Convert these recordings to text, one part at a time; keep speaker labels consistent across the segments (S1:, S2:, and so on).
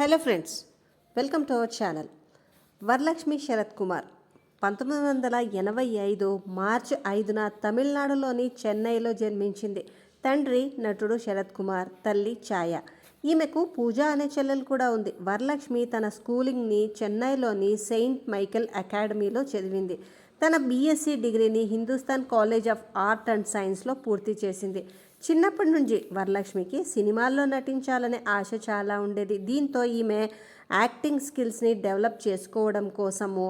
S1: Hello friends, welcome to our channel. Varalakshmi Sarath Kumar 1985 మార్చి 5న తమిళనాడులోని చెన్నైలో జన్మించింది. తండ్రి నటుడు శరత్ కుమార్, తల్లి ఛాయ. ఈమెకు పూజ అనే చెల్లెలు కూడా ఉంది. వరలక్ష్మి తన స్కూలింగ్ని చెన్నైలోని సెయింట్ మైకేల్ అకాడమీలో చదివింది. తన బీఎస్సీ డిగ్రీని Hindustan college of art and సైన్స్లో పూర్తి చేసింది. చిన్నప్పటి నుంచి వరలక్ష్మికి సినిమాల్లో నటించాలనే ఆశ చాలా ఉండేది. దీంతో ఈమె యాక్టింగ్ స్కిల్స్ని డెవలప్ చేసుకోవడం కోసము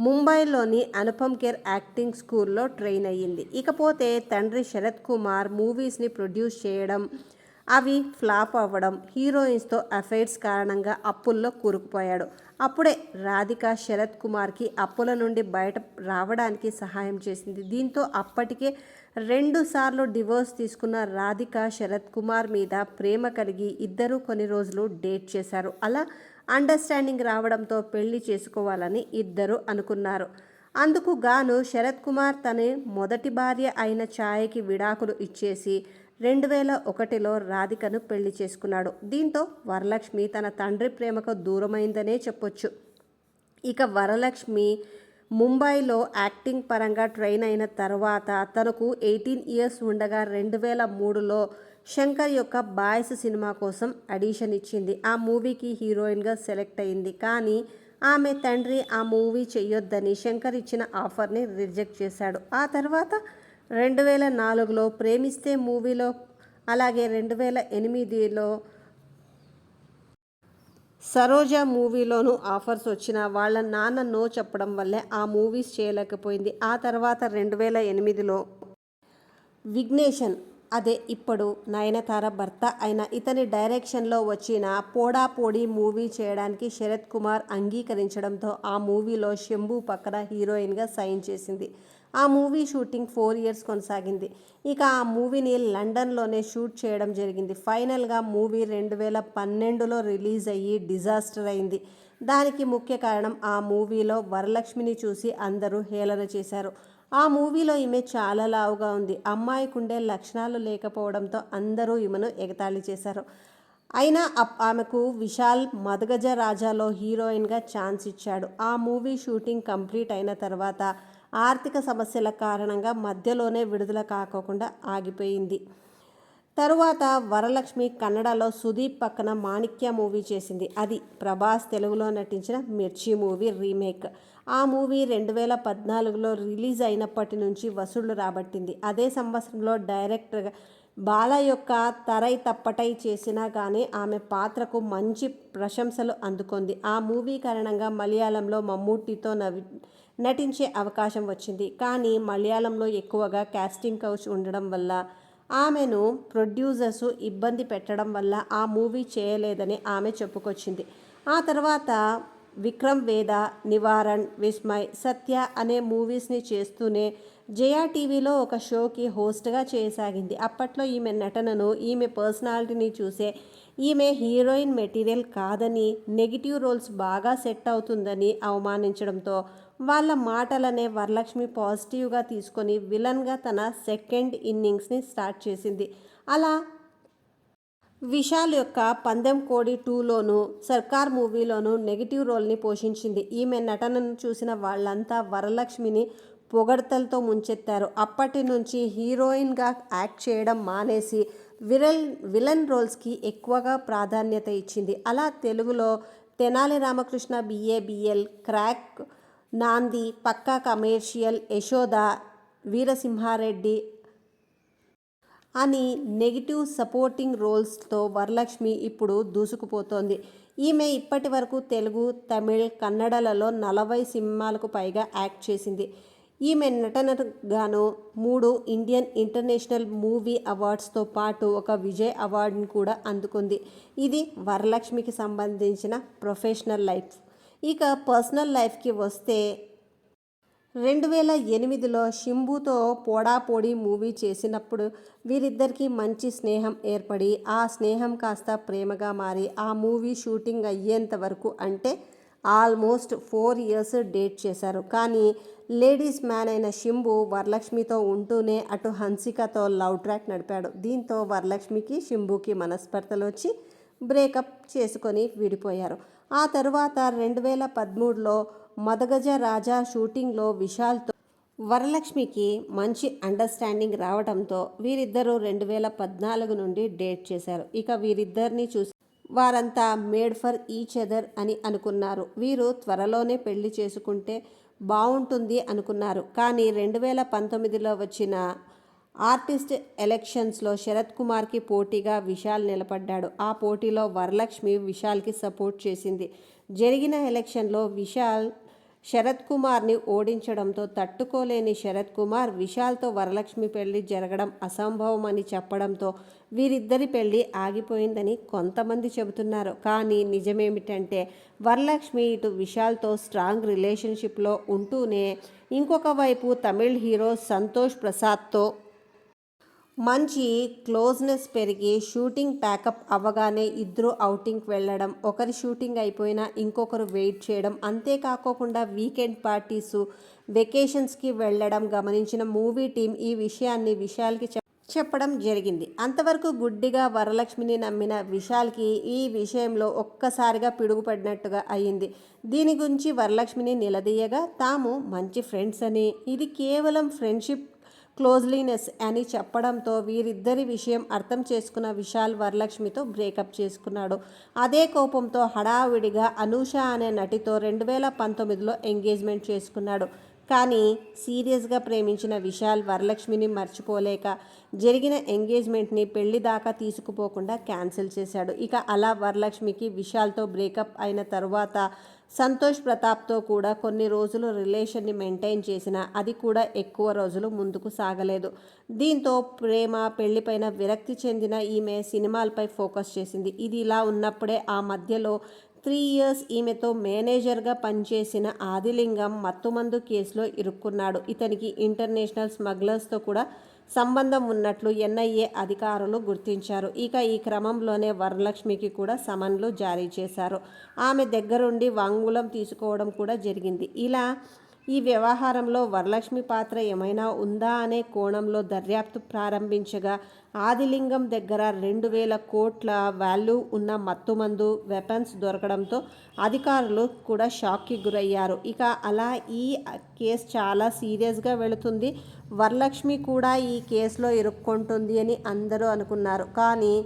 S1: ముంబైలోని అనుపమ్ ఖేర్ యాక్టింగ్ స్కూల్లో ట్రైన్ అయ్యింది. ఇకపోతే తండ్రి శరత్ కుమార్ మూవీస్ని ప్రొడ్యూస్ చేయడం, అవి ఫ్లాప్ అవ్వడం, హీరోయిన్స్తో అఫైర్స్ కారణంగా అప్పుల్లో కూరుకుపోయాడు. అప్పుడే రాధిక శరత్ కుమార్కి అప్పుల నుండి బయట రావడానికి సహాయం చేసింది. దీంతో అప్పటికే 2 సార్లు డివోర్స్ తీసుకున్న రాధిక శరత్ కుమార్ మీద ప్రేమ కలిగి ఇద్దరు కొన్ని రోజులు డేట్ చేశారు. అలా అండర్స్టాండింగ్ రావడంతో పెళ్లి చేసుకోవాలని ఇద్దరు అనుకున్నారు. అందుకు గాను శరత్ కుమార్ తన మొదటి భార్య అయిన ఛాయకి విడాకులు ఇచ్చేసి 2001లో రాధికను పెళ్లి చేసుకున్నాడు. దీంతో వరలక్ష్మి తన తండ్రి ప్రేమకు దూరమైందనే చెప్పొచ్చు. ఇక వరలక్ష్మి ముంబైలో యాక్టింగ్ పరంగా ట్రైన్ అయిన తర్వాత తనకు 18 ఇయర్స్ ఉండగా 2003లో శంకర్ యొక్క బాయ్స్ సినిమా కోసం ఆడిషన్ ఇచ్చింది. ఆ మూవీకి హీరోయిన్గా సెలెక్ట్ అయింది. కానీ ఆమె తండ్రి ఆ మూవీ చెయ్యొద్దని శంకర్ ఇచ్చిన ఆఫర్ని రిజెక్ట్ చేశాడు. ఆ తర్వాత 2004లో ప్రేమిస్తే మూవీలో, అలాగే 2008లో సరోజ మూవీలోనూ ఆఫర్స్ వచ్చినా వాళ్ళ నాన్న నో చెప్పడం వల్లే ఆ మూవీస్ చేయలేకపోయింది. ఆ తర్వాత 2008లో విఘ్నేషన్, అదే ఇప్పుడు నయనతార భర్త అయిన ఇతని డైరెక్షన్లో వచ్చిన పోడా పోడి మూవీ చేయడానికి శరత్ కుమార్ అంగీకరించడంతో ఆ మూవీలో శంభు పక్కన హీరోయిన్గా సైన్ చేసింది. ఆ మూవీ షూటింగ్ 4 ఇయర్స్ కొనసాగింది. ఇక ఆ మూవీని లండన్లోనే షూట్ చేయడం జరిగింది. ఫైనల్గా మూవీ 2012లో రిలీజ్ అయ్యి డిజాస్టర్ అయింది. దానికి ముఖ్య కారణం ఆ మూవీలో వరలక్ష్మిని చూసి అందరూ హేళన చేశారు. ఆ మూవీలో ఈమె చాలా లావుగా ఉంది. అమ్మాయికుండే లక్షణాలు లేకపోవడంతో అందరూ ఈమెను ఎగతాళి చేశారు. అయినా ఆమెకు విశాల్ మదగజ రాజాలో హీరోయిన్గా ఛాన్స్ ఇచ్చాడు. ఆ మూవీ షూటింగ్ కంప్లీట్ అయిన తర్వాత ఆర్థిక సమస్యల కారణంగా మధ్యలోనే విడుదల కాకోకుండా ఆగిపోయింది. తరువాత వరలక్ష్మి కన్నడలో సుదీప్ పక్కన మాణిక్య మూవీ చేసింది. అది ప్రభాస్ తెలుగులో నటించిన మిర్చి మూవీ రీమేక్. ఆ మూవీ 2014లో రిలీజ్ అయినప్పటి నుంచి వసూళ్లు రాబట్టింది. అదే సంవత్సరంలో డైరెక్టర్ బాల యొక్క తరై తప్పటై చేసినా కానీ ఆమె పాత్రకు మంచి ప్రశంసలు అందుకుంది. ఆ మూవీ కారణంగా మలయాళంలో మమ్మూటితో నటించే అవకాశం వచ్చింది. కానీ మలయాళంలో ఎక్కువగా కాస్టింగ్ కౌచ్ ఉండడం వల్ల ఆమెను ప్రొడ్యూసర్స్ ఇబ్బంది పెట్టడం వల్ల ఆ మూవీ చేయలేదని ఆమె చెప్పుకొచ్చింది. ఆ తర్వాత విక్రమ్ వేద, నివారణ్, విస్మయ్, సత్య అనే మూవీస్ని చేస్తూనే జయా టీవీలో ఒక షోకి హోస్ట్గా చేయసాగింది. అప్పట్లో ఈమె నటనను, ఈమె పర్సనాలిటీని చూసే ఈమె హీరోయిన్ మెటీరియల్ కాదని, నెగిటివ్ రోల్స్ బాగా సెట్ అవుతుందని అవమానించడంతో వాళ్ళ మాటలనే వరలక్ష్మి పాజిటివ్గా తీసుకొని విలన్గా తన సెకండ్ ఇన్నింగ్స్ని స్టార్ట్ చేసింది. అలా విశాల్ యొక్క పందెం కోడి 2లోనూ, సర్కార్ మూవీలోనూ నెగిటివ్ రోల్ని పోషించింది. ఈమె నటనను చూసిన వాళ్ళంతా వరలక్ష్మిని పొగడ్తలతో ముంచెత్తారు. అప్పటి నుంచి హీరోయిన్గా యాక్ట్ చేయడం మానేసి విలన్ రోల్స్కి ఎక్కువగా ప్రాధాన్యత ఇచ్చింది. అలా తెలుగులో తెనాలి రామకృష్ణ BABL, క్రాక్, నాంది, పక్కా కమర్షియల్, యశోద, వీరసింహారెడ్డి అని నెగిటివ్ సపోర్టింగ్ రోల్స్తో వరలక్ష్మి ఇప్పుడు దూసుకుపోతోంది. ఈమె ఇప్పటి వరకు తెలుగు, తమిళ్, కన్నడలలో 40 సినిమాలకు పైగా యాక్ట్ చేసింది. ఈమె నటనకు గాను 3 ఇండియన్ ఇంటర్నేషనల్ మూవీ అవార్డ్స్తో పాటు ఒక విజయ్ అవార్డుని కూడా అందుకుంది. ఇది వరలక్ష్మికి సంబంధించిన ప్రొఫెషనల్ లైఫ్. ఇక పర్సనల్ లైఫ్కి వస్తే 2008లో శంభుతో పోడా పోడి మూవీ చేసినప్పుడు వీరిద్దరికీ మంచి స్నేహం ఏర్పడి ఆ స్నేహం కాస్త ప్రేమగా మారి ఆ మూవీ షూటింగ్ అయ్యేంత వరకు, అంటే ఆల్మోస్ట్ 4 ఇయర్స్ డేట్ చేశారు. కానీ లేడీస్ మ్యాన్ అయిన శంభు వరలక్ష్మితో ఉంటూనే అటు హన్సికతో లవ్ ట్రాక్ నడిపాడు. దీంతో వరలక్ష్మికి శంభుకి మనస్పర్ధలు వచ్చి బ్రేకప్ చేసుకొని విడిపోయారు. ఆ తరువాత 2013లో మదగజ రాజా షూటింగ్లో విశాల్తో వరలక్ష్మికి మంచి అండర్స్టాండింగ్ రావడంతో వీరిద్దరూ 2014 నుండి డేట్ చేశారు. ఇక వీరిద్దరిని చూసి వారంతా మేడ్ ఫర్ ఈచ్ అదర్ అని అనుకున్నారు. వీరు త్వరలోనే పెళ్లి చేసుకుంటే బావుంటుంది అనుకున్నారు. కానీ 2019లో వచ్చిన ఆర్టిస్ట్ ఎలక్షన్స్లో శరత్ కుమార్కి పోటీగా విశాల్ నిలబడ్డాడు. ఆ పోటీలో వరలక్ష్మి విశాల్కి సపోర్ట్ చేసింది. జరిగిన ఎలక్షన్లో విశాల్ శరత్ కుమార్ని ఓడించడంతో తట్టుకోలేని శరత్ కుమార్ విశాల్తో వరలక్ష్మి పెళ్లి జరగడం అసంభవం అని చెప్పడంతో వీరిద్దరి పెళ్లి ఆగిపోయిందని కొంతమంది చెబుతున్నారు. కానీ నిజమేమిటంటే వరలక్ష్మి ఇటు విశాల్తో స్ట్రాంగ్ రిలేషన్షిప్లో ఉంటూనే ఇంకొక వైపు తమిళ్ హీరో సంతోష్ ప్రసాద్తో మంచి క్లోజ్నెస్ పెరిగి షూటింగ్ ప్యాకప్ అవ్వగానే ఇద్దరు ఔటింగ్కి వెళ్ళడం, ఒకరి షూటింగ్ అయిపోయినా ఇంకొకరు వెయిట్ చేయడం, అంతేకాకోకుండా వీకెండ్ పార్టీసు, వెకేషన్స్కి వెళ్ళడం గమనించిన మూవీ టీం ఈ విషయాన్ని విశాల్కి చెప్పడం జరిగింది. అంతవరకు గుడ్డిగా వరలక్ష్మిని నమ్మిన విశాల్కి ఈ విషయంలో ఒక్కసారిగా పిడుగుపడినట్టుగా అయింది. దీని గురించి వరలక్ష్మిని నిలదీయగా తాము మంచి ఫ్రెండ్స్ అని, ఇది కేవలం ఫ్రెండ్షిప్ క్లోజ్లీనెస్ అని చెప్పడంతో వీరిద్దరి విషయం అర్థం చేసుకున్న విశాల్ వరలక్ష్మితో బ్రేకప్ చేసుకున్నాడు. అదే కోపంతో హడావిడిగా అనూష అనే నటితో 2019లో ఎంగేజ్మెంట్ చేసుకున్నాడు. కానీ సీరియస్గా ప్రేమించిన విశాల్ వరలక్ష్మిని మర్చిపోలేక జరిగిన ఎంగేజ్మెంట్ని పెళ్లి దాకా తీసుకుపోకుండా క్యాన్సిల్ చేశాడు. ఇక అలా వరలక్ష్మికి విశాల్తో బ్రేకప్ అయిన తరువాత సంతోష్ ప్రతాప్తో కూడా కొన్ని రోజులు రిలేషన్ని మెయింటైన్ చేసినా అది కూడా ఎక్కువ రోజులు ముందుకు సాగలేదు. దీంతో ప్రేమ పెళ్లిపైన విరక్తి చెందిన ఈమె సినిమాలపై ఫోకస్ చేసింది. ఇది ఇలా ఉన్నప్పుడే ఆ మధ్యలో 3 years ఈమెతో మేనేజర్గా పనిచేసిన ఆదిలింగం మత్తుమందు కేసులో ఇరుక్కున్నాడు. ఇతనికి ఇంటర్నేషనల్ స్మగ్లర్స్తో కూడా సంబంధం ఉన్నట్లు ఎన్ఐఏ అధికారులు గుర్తించారు. ఇక ఈ క్రమంలోనే వరలక్ష్మికి కూడా సమన్లు జారీ చేశారు. ఆమె దగ్గరుండి వాంగ్మూలం తీసుకోవడం కూడా జరిగింది. ఇలా ఈ వ్యవహారంలో వరలక్ష్మి పాత్ర ఏమైనా ఉందా అనే కోణంలో దర్యాప్తు ప్రారంభించగా ఆదిలింగం దగ్గర 2,000 కోట్ల వాల్యూ ఉన్న మత్తుమందు, వెపన్స్ దొరకడంతో అధికారులు కూడా షాక్కి గురయ్యారు. ఇక అలా ఈ కేసు చాలా సీరియస్గా వెళుతుంది. వరలక్ష్మి కూడా ఈ కేసులో ఇరుక్కుంటుంది అని అందరూ అనుకున్నారు. కానీ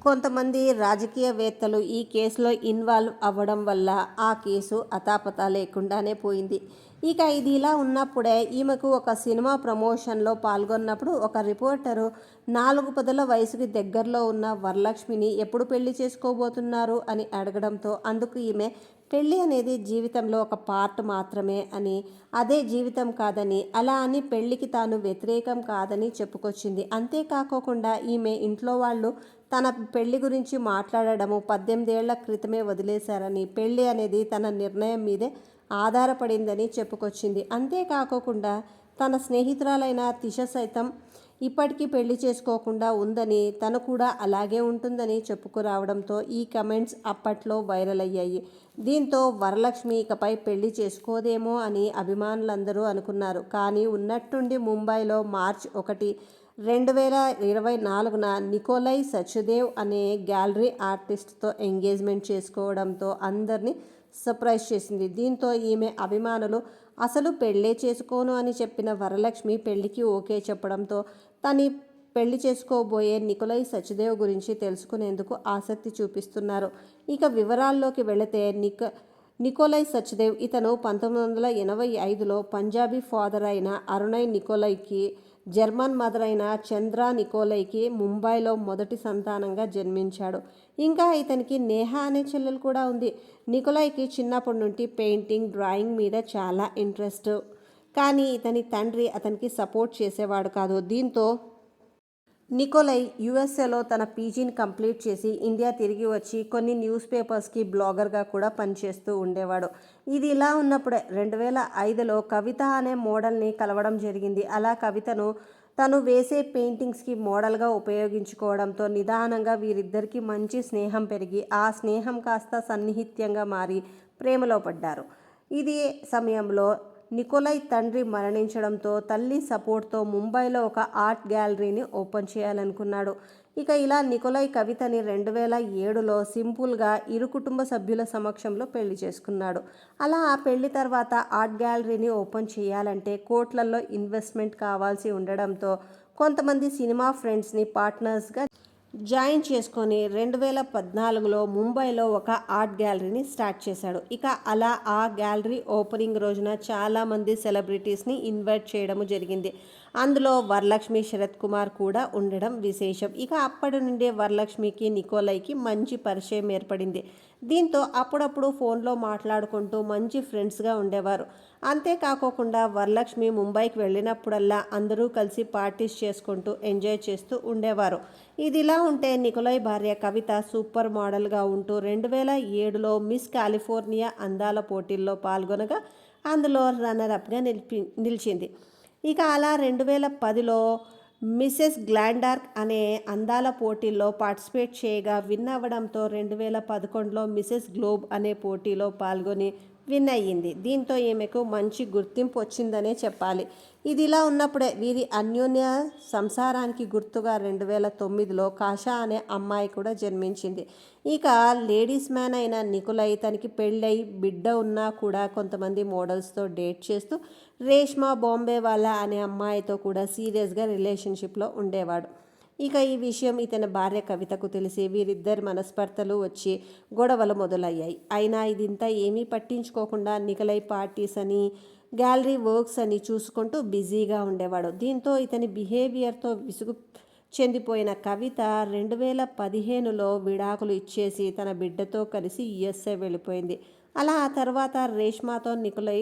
S1: కొంతమంది రాజకీయవేత్తలు ఈ కేసులో ఇన్వాల్వ్ అవ్వడం వల్ల ఆ కేసు అతాపతా లేకుండానే పోయింది. ఇక ఇది ఇలా ఉన్నప్పుడే ఈమెకు ఒక సినిమా ప్రమోషన్లో పాల్గొన్నప్పుడు ఒక రిపోర్టరు 4 పదుల వయసుకి దగ్గరలో ఉన్న వరలక్ష్మిని ఎప్పుడు పెళ్లి చేసుకోబోతున్నారు అని అడగడంతో అందుకు ఈమె పెళ్ళి అనేది జీవితంలో ఒక పార్ట్ మాత్రమే అని, అదే జీవితం కాదని, అలా అని పెళ్ళికి తాను వ్యతిరేకం కాదని చెప్పుకొచ్చింది. అంతేకాకోకుండా ఈమె ఇంట్లో వాళ్ళు తన పెళ్లి గురించి మాట్లాడడము 18 ఏళ్ల క్రితమే వదిలేశారని, పెళ్ళి అనేది తన నిర్ణయం మీదే ఆధారపడిందని చెప్పుకొచ్చింది. అంతేకాకోకుండా తన స్నేహితురాలైన తిష సైతం ఇప్పటికీ పెళ్లి చేసుకోకుండా ఉందని, తను కూడా అలాగే ఉంటుందని చెప్పుకురావడంతో ఈ కమెంట్స్ అప్పట్లో వైరల్ అయ్యాయి. దీంతో వరలక్ష్మి ఇకపై పెళ్లి చేసుకోదేమో అని అభిమానులందరూ అనుకున్నారు. కానీ ఉన్నట్టుండి ముంబైలో మార్చి 1, 2024న నికోలై సచ్దేవ్ అనే గ్యాలరీ ఆర్టిస్ట్తో ఎంగేజ్మెంట్ చేసుకోవడంతో అందరినీ సర్ప్రైజ్ చేసింది. దీంతో ఈమె అభిమానులు అసలు పెళ్ళే చేసుకోను అని చెప్పిన వరలక్ష్మి పెళ్లికి ఓకే చెప్పడంతో తని పెళ్లి చేసుకోబోయే నికోలై సచ్దేవ్ గురించి తెలుసుకునేందుకు ఆసక్తి చూపిస్తున్నారు. ఇక వివరాల్లోకి వెళితే నికోలై సచ్దేవ్ ఇతను 1985లో పంజాబీ ఫాదర్ అయిన అరుణయ్ నికోలైకి, జర్మన్ మదర్ అయిన చంద్రా నికోలైకి ముంబైలో మొదటి సంతానంగా జన్మించాడు. ఇంకా ఇతనికి నేహా అనే చెల్లెలు కూడా ఉంది. నికోలైకి చిన్నప్పటి నుండి పెయింటింగ్, డ్రాయింగ్ మీద చాలా ఇంట్రెస్ట్. కానీ ఇతని తండ్రి అతనికి సపోర్ట్ చేసేవాడు కాదు. దీంతో నికోలై యుఎస్ఏలో తన పీజీని కంప్లీట్ చేసి ఇండియా తిరిగి వచ్చి కొన్ని న్యూస్ పేపర్స్కి బ్లాగర్గా కూడా పనిచేస్తూ ఉండేవాడు. ఇది ఇలా ఉన్నప్పుడే 2005లో కవిత అనే మోడల్ని కలవడం జరిగింది. అలా కవితను తను వేసే పెయింటింగ్స్కి మోడల్గా ఉపయోగించుకోవడంతో నిదానంగా వీరిద్దరికీ మంచి స్నేహం పెరిగి ఆ స్నేహం కాస్త సన్నిహిత్యంగా మారి ప్రేమలో పడ్డారు. ఇదే సమయంలో నికోలై తండ్రి మరణించడంతో తల్లి సపోర్ట్తో ముంబైలో ఒక ఆర్ట్ గ్యాలరీని ఓపెన్ చేయాలనుకున్నాడు. ఇక ఇలా నికోలై కవితని 2007లో సింపుల్గా ఇరు కుటుంబ సభ్యుల సమక్షంలో పెళ్లి చేసుకున్నాడు. అలా ఆ పెళ్లి తర్వాత ఆర్ట్ గ్యాలరీని ఓపెన్ చేయాలంటే కోట్లల్లో ఇన్వెస్ట్మెంట్ కావాల్సి ఉండడంతో కొంతమంది సినిమా ఫ్రెండ్స్ని పార్ట్నర్స్గా జాయిన్ చేసుకొని 2014లో ముంబైలో ఒక ఆర్ట్ గ్యాలరీని స్టార్ట్ చేశాడు. ఇక అలా ఆ గ్యాలరీ ఓపెనింగ్ రోజున చాలామంది సెలబ్రిటీస్ని ఇన్వైట్ చేయడం జరిగింది. అందులో వరలక్ష్మి శరత్ కుమార్ కూడా ఉండడం విశేషం. ఇక అప్పటి నుండే వరలక్ష్మికి నికోలైకి మంచి పరిచయం ఏర్పడింది. దీంతో అప్పుడప్పుడు ఫోన్లో మాట్లాడుకుంటూ మంచి ఫ్రెండ్స్గా ఉండేవారు. అంతేకాకోకుండా వరలక్ష్మి ముంబైకి వెళ్ళినప్పుడల్లా అందరూ కలిసి పార్టీస్ చేసుకుంటూ ఎంజాయ్ చేస్తూ ఉండేవారు. ఇదిలా ఉంటే నికోలై భార్య కవిత సూపర్ మోడల్గా ఉంటూ 2007లో మిస్ కాలిఫోర్నియా అందాల పోటీల్లో పాల్గొనగా అందులో రన్నరప్గా నిలిచింది. ఇక అలా 2010లో మిసెస్ గ్లాండార్క్ అనే అందాల పోటీల్లో పార్టిసిపేట్ చేయగా విన్ అవ్వడంతో 2011లో మిసెస్ గ్లోబ్ అనే పోటీలో పాల్గొని విన్ అయ్యింది. దీంతో ఈమెకు మంచి గుర్తింపు వచ్చిందనే చెప్పాలి. ఇదిలా ఉన్నప్పుడే వీరి అన్యోన్య సంసారానికి గుర్తుగా 2009లో కాషా అనే అమ్మాయి కూడా జన్మించింది. ఇక లేడీస్ మ్యాన్ అయిన నికోలై తనకి పెళ్ళై బిడ్డ ఉన్నా కూడా కొంతమంది మోడల్స్తో డేట్ చేస్తూ రేష్మా బాంబేవాలా అనే అమ్మాయితో కూడా సీరియస్గా రిలేషన్షిప్లో ఉండేవాడు. ఇక ఈ విషయం ఇతని భార్య కవితకు తెలిసి వీరిద్దరి మనస్పర్ధలు వచ్చి గొడవలు మొదలయ్యాయి. అయినా ఇదంతా ఏమీ పట్టించుకోకుండా నికోలై పార్టీస్ అని గ్యాలరీ వర్క్స్ అని చూసుకుంటూ బిజీగా ఉండేవాడు. దీంతో ఇతని బిహేవియర్తో విసుగు చెందిపోయిన కవిత 2015లో విడాకులు ఇచ్చేసి తన బిడ్డతో కలిసి యుఎస్ఏ వెళ్ళిపోయింది. అలా ఆ తర్వాత రేష్మాతో నికోలై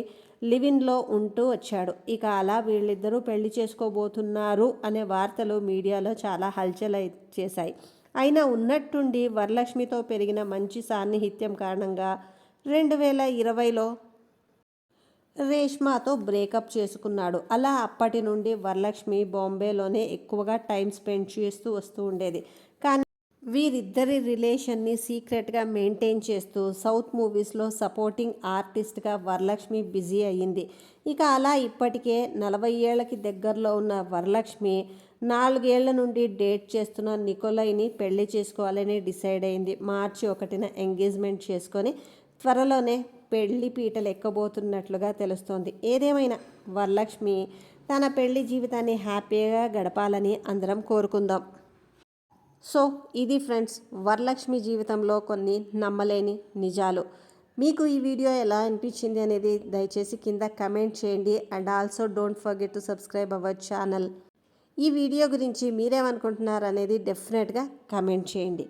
S1: లివిన్లో ఉంటూ వచ్చాడు. ఇక అలా వీళ్ళిద్దరూ పెళ్లి చేసుకోబోతున్నారు అనే వార్తలు మీడియాలో చాలా హల్చల్ చేశాయి. అయినా ఉన్నట్టుండి వరలక్ష్మితో పెరిగిన మంచి సాన్నిహిత్యం కారణంగా 2020లో రేష్మాతో బ్రేకప్ చేసుకున్నాడు. అలా అప్పటి నుండి వరలక్ష్మి బాంబేలోనే ఎక్కువగా టైం స్పెండ్ చేస్తూ వస్తూ ఉండేది. కానీ వీరిద్దరి రిలేషన్ని సీక్రెట్గా మెయింటైన్ చేస్తూ సౌత్ మూవీస్లో సపోర్టింగ్ ఆర్టిస్ట్గా వరలక్ష్మి బిజీ అయ్యింది. ఇక అలా ఇప్పటికే 40 ఏళ్లకి దగ్గరలో ఉన్న వరలక్ష్మి 4 ఏళ్ల నుండి డేట్ చేస్తున్న నికోలైని పెళ్లి చేసుకోవాలని డిసైడ్ అయింది. మార్చి 1న ఎంగేజ్మెంట్ చేసుకొని త్వరలోనే పెళ్లి పీటలు ఎక్కబోతున్నట్లుగా తెలుస్తోంది. ఏదేమైనా వరలక్ష్మి తన పెళ్లి జీవితాన్ని హ్యాపీగా గడపాలని అందరం కోరుకుందాం. సో ఇది ఫ్రెండ్స్, వరలక్ష్మి జీవితంలో కొన్ని నమ్మలేని నిజాలు. మీకు ఈ వీడియో ఎలా అనిపించింది అనేది దయచేసి కింద కమెంట్ చేయండి. And also don't forget to subscribe our channel. ఈ వీడియో గురించి మీరేమనుకుంటున్నారు అనేది డెఫినెట్గా కమెంట్ చేయండి.